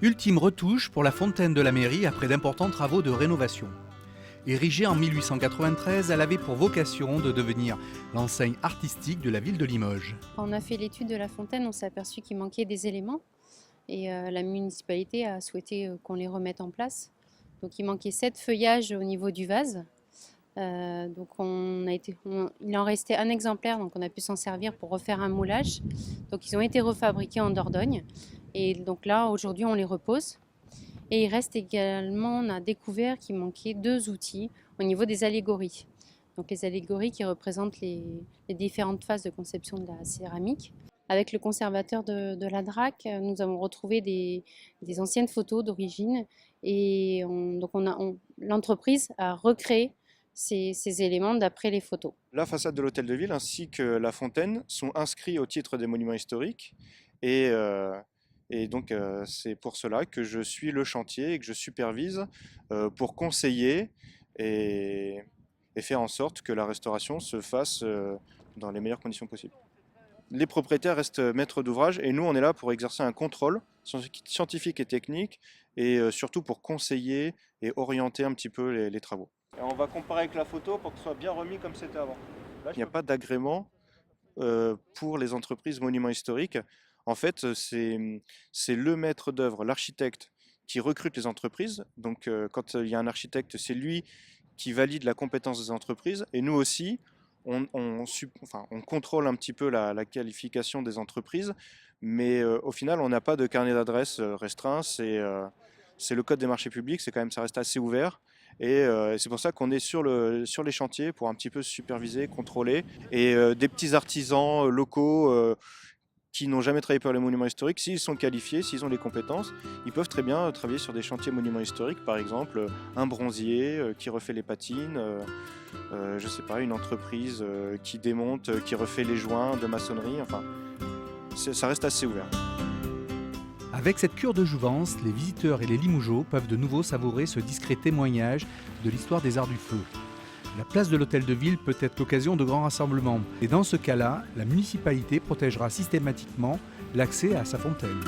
Ultime retouche pour la fontaine de la mairie après d'importants travaux de rénovation. Érigée en 1893, elle avait pour vocation de devenir l'enseigne artistique de la ville de Limoges. Quand on a fait l'étude de la fontaine, on s'est aperçu qu'il manquait des éléments et la municipalité a souhaité qu'on les remette en place. Donc il manquait 7 feuillages au niveau du vase. Donc il en restait un exemplaire, donc on a pu s'en servir pour refaire un moulage. Donc ils ont été refabriqués en Dordogne et donc là aujourd'hui on les repose. Et il reste également, on a découvert qu'il manquait 2 outils au niveau des allégories. Donc les allégories qui représentent les différentes phases de conception de la céramique. Avec le conservateur de la DRAC, nous avons retrouvé des anciennes photos d'origine et l'entreprise a recréé ces éléments d'après les photos. La façade de l'hôtel de ville ainsi que la fontaine sont inscrits au titre des monuments historiques et donc c'est pour cela que je suis le chantier et que je supervise pour conseiller et, et faire en sorte que la restauration se fasse dans les meilleures conditions possibles. Les propriétaires restent maîtres d'ouvrage et nous on est là pour exercer un contrôle scientifique et technique et surtout pour conseiller et orienter un petit peu les travaux. Et on va comparer avec la photo pour que ce soit bien remis comme c'était avant. Là, il n'y a pas d'agrément pour les entreprises monuments historiques. En fait, c'est le maître d'œuvre, l'architecte, qui recrute les entreprises. Donc, quand il y a un architecte, c'est lui qui valide la compétence des entreprises. Et nous aussi, on contrôle un petit peu la qualification des entreprises. Mais au final, on n'a pas de carnet d'adresse restreint. C'est le code des marchés publics. C'est quand même, ça reste assez ouvert. Et c'est pour ça qu'on est sur les chantiers pour un petit peu superviser, contrôler. Et des petits artisans locaux qui n'ont jamais travaillé pour les monuments historiques, s'ils sont qualifiés, s'ils ont les compétences, ils peuvent très bien travailler sur des chantiers monuments historiques. Par exemple, un bronzier qui refait les patines, je sais pas, une entreprise qui démonte, qui refait les joints de maçonnerie. Enfin, ça reste assez ouvert. Avec cette cure de jouvence, les visiteurs et les Limougeaux peuvent de nouveau savourer ce discret témoignage de l'histoire des arts du feu. La place de l'hôtel de ville peut être l'occasion de grands rassemblements. Et dans ce cas-là, la municipalité protégera systématiquement l'accès à sa fontaine.